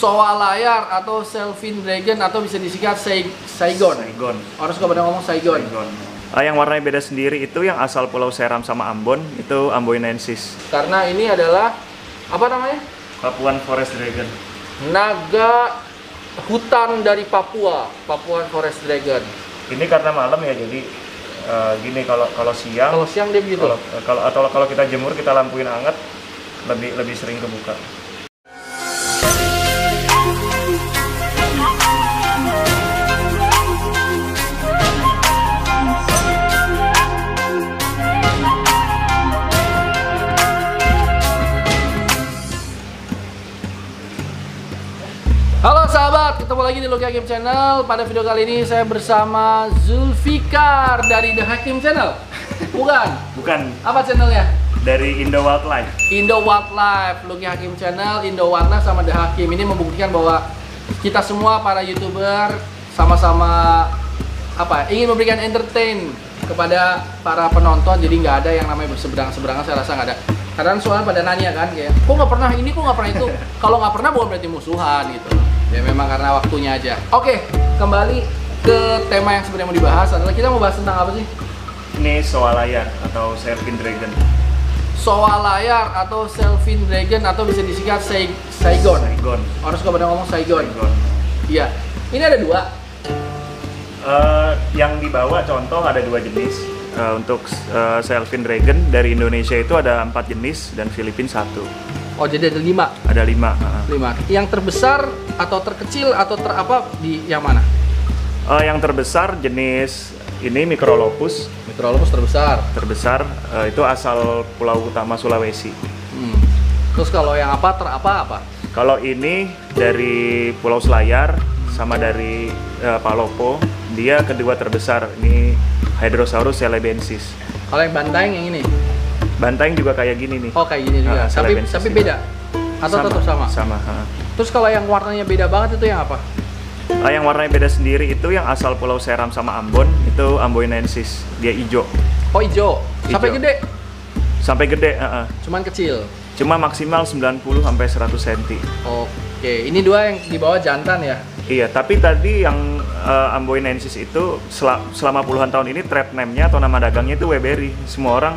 Soa layar atau Sylvan Dragon atau bisa disingkat Saigon. Harus gak pada ngomong Saigon. Yang warnanya beda sendiri itu yang asal Pulau Seram sama Ambon itu Amboinensis. Karena ini adalah apa namanya? Papuan Forest Dragon. Naga hutan dari Papua, Papuan Forest Dragon. Ini karena malam ya, jadi gini, kalau siang. Kalau siang dia begitu. Kalau kita jemur, kita lampuin anget, lebih sering kebuka. Halo sahabat, ketemu lagi di Lucky Hakim Channel. Pada video kali ini saya bersama Zulfikar dari The Hakim Channel. Bukan. Apa channelnya? Dari Indo Wildlife. Indo Wildlife, Lucky Hakim Channel, Indo Wildlife sama The Hakim. Ini membuktikan bahwa kita semua para YouTuber sama-sama ingin memberikan entertain kepada para penonton. Jadi nggak ada yang namanya berseberangan, saya rasa nggak ada. Karena soalnya pada nanya kan, kayak kok nggak pernah ini, kok nggak pernah itu. Kalau nggak pernah bukan berarti musuhan gitu. Ya memang karena waktunya aja. Oke, kembali ke tema yang sebenarnya mau dibahas adalah kita mau bahas tentang apa sih? Ini Soa layar atau Sylvan Dragon. Soa layar atau Sylvan Dragon atau bisa disingkat Saigon. Harus nggak pada ngomong Saigon. Iya. Ini ada dua. Yang dibawa contoh ada dua jenis. Untuk Sylvan Dragon dari Indonesia itu ada 4 jenis dan Filipina 1. Oh, jadi ada 5? Ada 5. 5. Yang terbesar atau terkecil atau di yang mana? Yang terbesar jenis ini Microlopus. Microlopus terbesar. Itu asal Pulau Utama Sulawesi. Terus kalau yang apa? Kalau ini dari Pulau Selayar sama dari Palopo, dia kedua terbesar. Ini Hydrosaurus celebensis. Kalau yang bantaeng yang ini? Bantaeng juga kayak gini nih. Oh, kayak gini juga. Tapi beda? Atau tetap sama? Sama. Terus kalau yang warnanya beda banget itu yang apa? Yang warnanya beda sendiri itu yang asal Pulau Seram sama Ambon itu Amboinensis. Dia hijau. Oh, hijau. Sampai gede? Cuman kecil? Cuma maksimal 90 sampai 100 cm. Oke, ini dua yang di bawah jantan ya? Iya, tapi tadi yang Amboinensis itu selama puluhan tahun ini trade name-nya atau nama dagangnya itu Weberry. Semua orang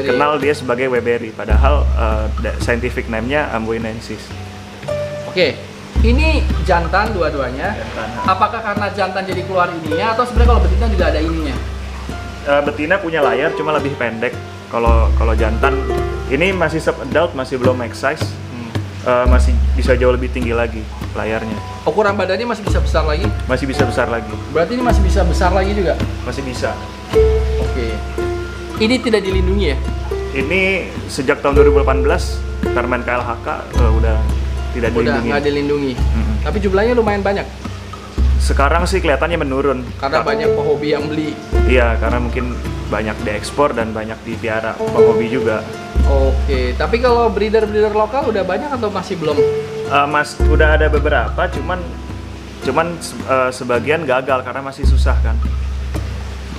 kenal dia sebagai Weberry, padahal scientific name-nya Amboinensis. Oke, ini jantan dua-duanya. Apakah karena jantan jadi keluar ininya atau sebenarnya kalau betina juga ada ininya? Betina punya layar cuma lebih pendek. Kalau jantan ini masih sub-adult, masih belum max size. Masih bisa jauh lebih tinggi lagi layarnya. Ukuran badannya masih bisa besar lagi? Masih bisa besar lagi. Berarti ini masih bisa besar lagi juga? Masih bisa. Oke. Ini tidak dilindungi ya? Ini sejak tahun 2018 Permen KLHK udah tidak dilindungi. Udah nggak dilindungi. Tapi jumlahnya lumayan banyak. Sekarang sih kelihatannya menurun. Karena banyak pehobi yang beli. Iya, karena mungkin banyak diekspor dan banyak dipiara pehobi juga. Oke, tapi kalau breeder lokal udah banyak atau masih belum? Udah ada beberapa, cuman sebagian gagal karena masih susah kan.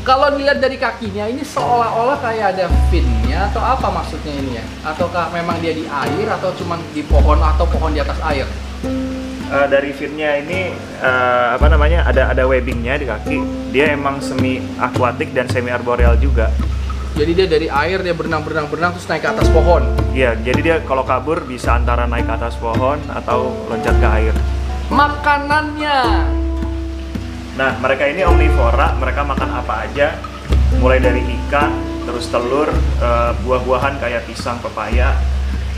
Kalau dilihat dari kakinya ini seolah-olah kayak ada fin-nya atau apa maksudnya ini ya? Ataukah memang dia di air atau cuman di pohon atau pohon di atas air? Dari fin-nya ini ada webbingnya di kaki. Dia emang semi akuatik dan semi arboreal juga. Jadi dia dari air, dia berenang terus naik ke atas pohon? Iya, jadi dia kalau kabur bisa antara naik ke atas pohon atau loncat ke air. Makanannya? Nah, mereka ini omnivora, mereka makan apa aja. Mulai dari ikan, terus telur, buah-buahan kayak pisang, pepaya,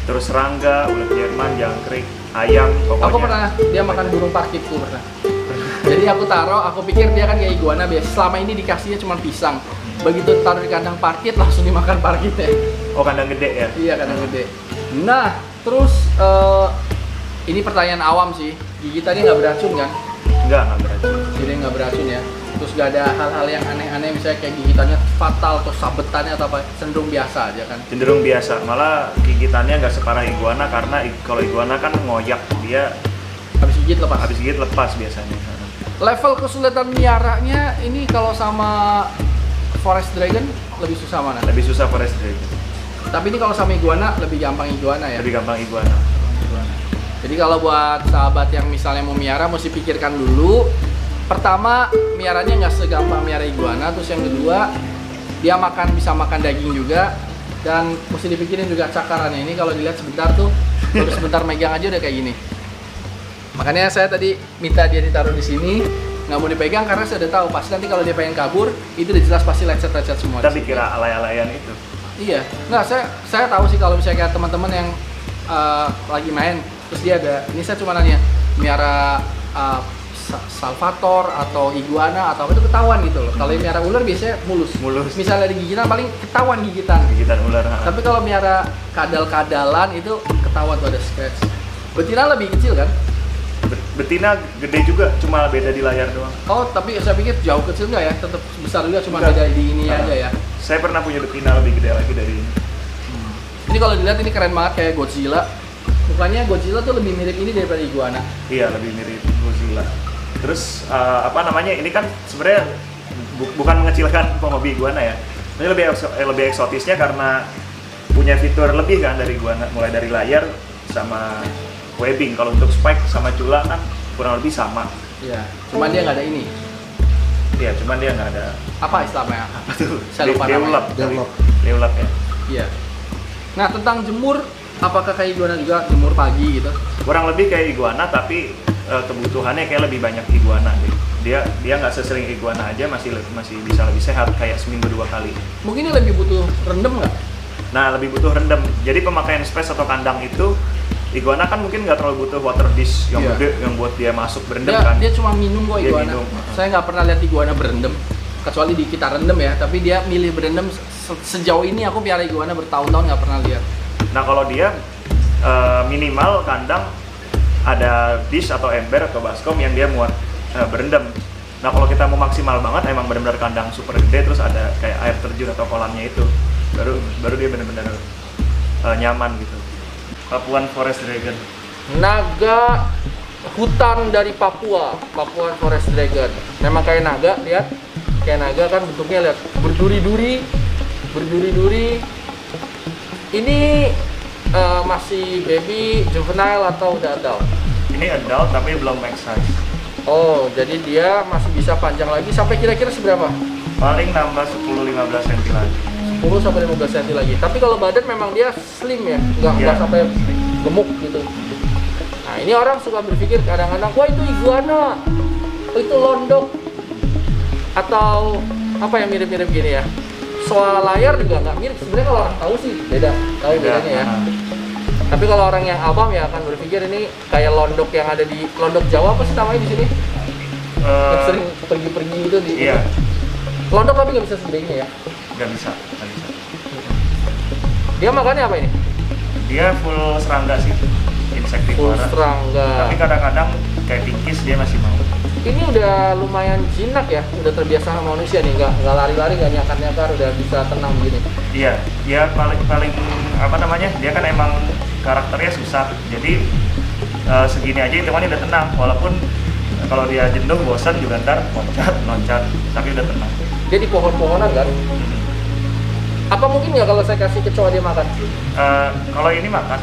terus serangga, ulet Jerman, jangkrik, ayam, pokoknya. Aku pernah, dia makan burung parkitku pernah. Jadi aku pikir dia kan kayak iguana biasa. Selama ini dikasihnya cuma pisang. Begitu taruh di kandang parkit langsung dimakan parkitnya. Oh, kandang gede ya? Iya, kandang gede. Nah, terus ini pertanyaan awam sih. Gigitannya nggak beracun kan? Nggak beracun. Jadi nggak beracun ya. Terus nggak ada hal-hal yang aneh-aneh misalnya kayak gigitannya fatal atau sabetannya atau apa? Cenderung biasa aja kan? Cenderung biasa. Malah gigitannya nggak separah iguana karena kalau iguana kan ngoyak, dia habis gigit lepas biasanya. Level kesulitan miaranya ini kalau sama Forest Dragon lebih susah mana? Lebih susah Forest Dragon. Tapi ini kalau sama iguana lebih gampang iguana ya? Lebih gampang iguana. Jadi kalau buat sahabat yang misalnya mau miara, mesti pikirkan dulu. Pertama, miaranya nggak segampang miara iguana. Terus yang kedua, dia bisa makan daging juga. Dan mesti dipikirin juga cakarannya. Ini kalau dilihat sebentar tuh, baru sebentar megang aja udah kayak gini. Makanya saya tadi minta dia ditaruh di sini, nggak mau dipegang karena saya udah tahu pasti nanti kalau dia pengen kabur, itu udah jelas pasti lecet-lecet semua. Kita dikira alay-alayan itu. Iya, nggak, saya tahu sih kalau misalnya kayak teman-teman yang lagi main, terus dia ada, ini saya cuma nanya, miara salvator atau iguana atau apa itu ketahuan gitu loh. Kalau miara ular biasanya mulus. Misalnya di gigitan paling ketahuan gigitan ular. Tapi kalau miara kadal-kadalan itu ketahuan tuh ada scratch. Betina lebih kecil kan? Betina gede juga, cuma beda di layar doang. Oh, tapi saya pikir jauh kecil nggak ya? Tetap besar juga, cuma beda di ini aja ya. Saya pernah punya betina lebih gede lagi dari ini. Ini kalau dilihat ini keren banget kayak Godzilla. Mukanya Godzilla tuh lebih mirip ini daripada iguana. Iya, lebih mirip Godzilla. Terus ini kan sebenarnya bukan mengecilkan penghobi iguana ya. Ini lebih eksotisnya karena punya fitur lebih kan dari iguana, mulai dari layar sama webbing. Kalau untuk spike sama cula kan kurang lebih sama. Iya, cuman dia nggak ada ini. Iya, cuman dia nggak ada. Apa istilahnya? Saya lupa namanya. Develop ya. Iya. Nah, tentang jemur, apakah kayak iguana juga jemur pagi gitu? Kurang lebih kayak iguana, tapi kebutuhannya kayak lebih banyak iguana. Dia nggak sesering iguana aja, masih bisa lebih sehat, kayak seminggu 2 kali. Mungkin ini lebih butuh rendem nggak? Nah, lebih butuh rendem. Jadi pemakaian space atau kandang itu, iguana kan mungkin nggak terlalu butuh water dish yang gede yang buat dia masuk berendam kan. Dia cuma minum kok iguana. Saya nggak pernah lihat iguana berendam, kecuali di kita rendam ya. Tapi dia milih berendam. Sejauh ini aku piara iguana bertahun-tahun nggak pernah lihat. Nah, kalau dia minimal kandang ada dish atau ember atau baskom yang dia muat berendam. Nah, kalau kita mau maksimal banget, emang benar-benar kandang super gede terus ada kayak air terjun atau kolamnya itu, baru dia benar-benar nyaman gitu. Papuan Forest Dragon. Naga hutan dari Papua, Papuan Forest Dragon. Memang kayak naga, lihat. Kayak naga kan bentuknya, lihat, berduri-duri. Ini masih baby, juvenile atau udah adult? Ini adult tapi belum max size. Oh, jadi dia masih bisa panjang lagi sampai kira-kira seberapa? Paling nambah 10-15 cm lagi. 10 sampai 15 cm lagi. Tapi kalau badan memang dia slim ya, nggak sampai gemuk gitu. Nah, ini orang suka berpikir kadang-kadang, wah itu iguana, itu londok, atau apa yang mirip-mirip gini ya. Soal layar juga nggak mirip. Sebenarnya kalau orang tahu sih tahu bedanya ya. Tapi kalau orang yang awam ya akan berpikir ini kayak londok yang ada di londok Jawa, apa sih namanya di sini? Yang sering pergi-pergi itu di. Iya. Londok tapi nggak bisa segede ini ya? Nggak bisa. Dia makannya apa ini? Dia full serangga sih, insektivora. Full serangga. Tapi kadang-kadang kayak tingkis dia masih mau. Ini udah lumayan jinak ya, udah terbiasa sama manusia nih, nggak lari-lari, nggak nyakar-nyakar, udah bisa tenang begini. Iya, dia paling apa namanya? Dia kan emang karakternya susah, jadi segini aja hitungannya udah tenang. Walaupun kalau dia jenuh, bosan juga ntar loncat, tapi udah tenang. Dia di pohon-pohonan kan? Apa mungkin nggak kalau saya kasih kecoa dia makan? Kalau ini makan,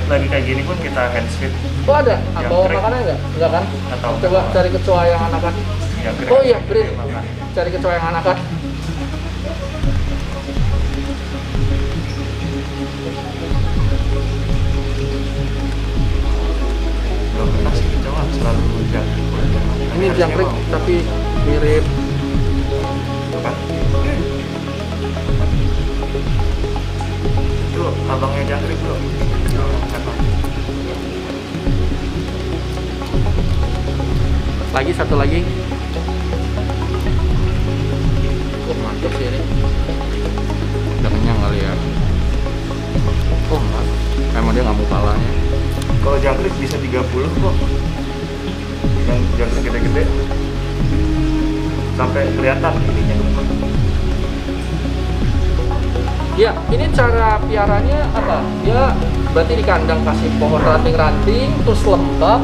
lagi kayak gini pun kita hands feed. Oh ada? Bawa makannya nggak? Nggak kan? Atau coba cari kecoa yang anakan. Ya, oh iya, Brin. Cari kecoa yang anakan. Belum pernah sih kecoa, selalu jangkrik. Ini jangkrik tapi mirip. Apa? Itu abangnya jangkrik bro. Lagi satu lagi. Oh mantap sih ini. Udah kenyang kali ya. Oh enggak. Emang dia nggak mau palanya. Kalau jangkrik bisa 30 kok. Yang jangkrik gede-gede sampai kelihatan ininya. Ya, ini cara piaranya apa? Dia berarti di kandang kasih pohon ranting-ranting, terus lembab,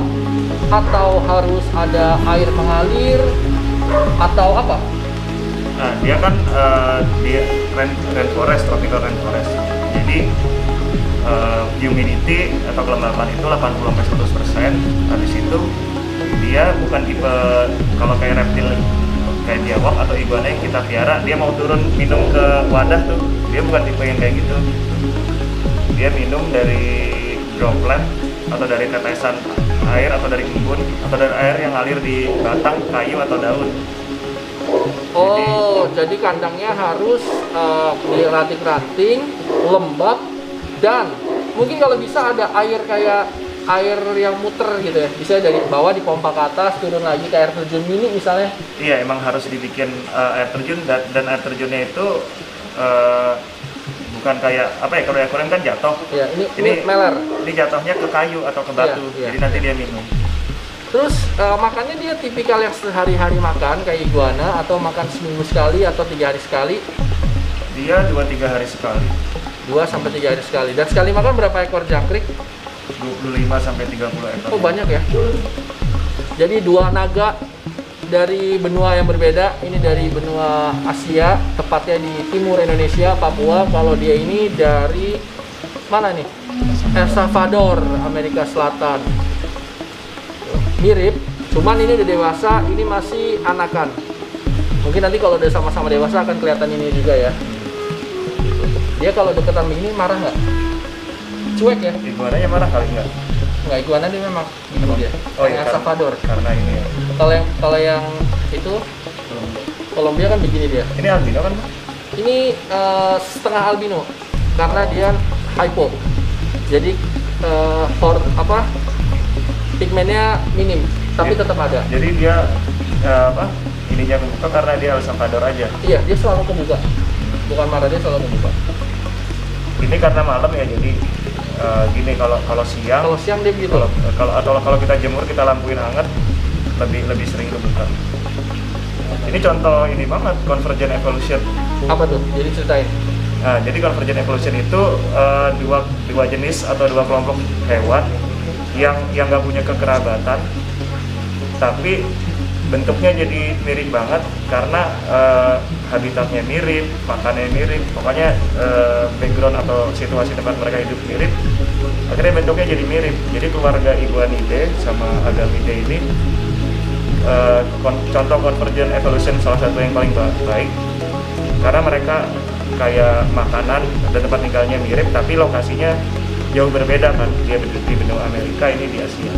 atau harus ada air mengalir, atau apa? Nah, dia kan dia rainforest, tropical rainforest. Jadi humidity atau kelembapan itu 80-100%. Habis itu dia bukan tipe kalau kayak reptil kayak biawak atau iguana yang kita piara, dia mau turun minum ke wadah tuh, dia bukan tipe yang kayak gitu. Dia minum dari droplet atau dari tetesan air atau dari embun atau dari air yang ngalir di batang kayu atau daun. Oh, jadi kandangnya harus diranting-ranting, lembab, dan mungkin kalau bisa ada air kayak air yang muter gitu ya, bisa dari bawah dipompa ke atas, turun lagi ke air terjun mini misalnya. Iya, emang harus dibikin air terjun, dan air terjunnya itu bukan kayak apa ya, kalau aquarium kan jatuh. Iya, ini meler. Ini jatuhnya ke kayu atau ke batu, iya. jadi nanti dia minum. Terus makannya dia tipikal yang sehari-hari makan kayak iguana, atau makan seminggu sekali atau 3 hari sekali? Dia 2-3 hari sekali. 2-3 hari sekali. Dan sekali makan berapa ekor jangkrik? 25-30 ekor. Oh, banyak ya. Jadi 2 naga dari benua yang berbeda. Ini dari benua Asia, tepatnya di timur Indonesia, Papua. Kalau dia ini dari mana nih? El Salvador, Amerika Selatan. Mirip, cuman ini udah dewasa, ini masih anakan. Mungkin nanti kalau udah sama-sama dewasa akan kelihatan ini juga ya. Dia kalau deketan begini marah nggak? Cuek ya? Iguananya marah kali nggak? Nggak, iguana dia memang ini dia. Oh iya, El Salvador. Karena ini ya. Kalau yang itu Kolombia kan begini dia. Ini albino kan? Ini setengah albino karena dia hypo. Jadi pigmennya minim, tapi tetap ada. Jadi dia ininya kebuka karena dia El Salvador aja. Iya, dia selalu kebuka. Bukan marah, dia selalu kebuka. Ini karena malam ya, jadi gini, kalau siang. Kalau siang dia begitu. Kalau kita jemur, kita lampuin hangat, lebih sering kebuka. Ini contoh ini banget, convergent evolution. Apa tuh? Jadi ceritain. Nah, jadi convergent evolution itu dua jenis atau 2 kelompok hewan yang nggak punya kekerabatan, tapi bentuknya jadi mirip banget karena habitatnya mirip, makannya mirip, pokoknya background atau situasi tempat mereka hidup mirip. Akhirnya bentuknya jadi mirip. Jadi keluarga Iguanidae sama Agamidae ini contoh convergent evolution salah satu yang paling baik karena mereka kayak makanan dan tempat tinggalnya mirip, tapi lokasinya jauh berbeda kan. Dia di benua Amerika, ini di Asia.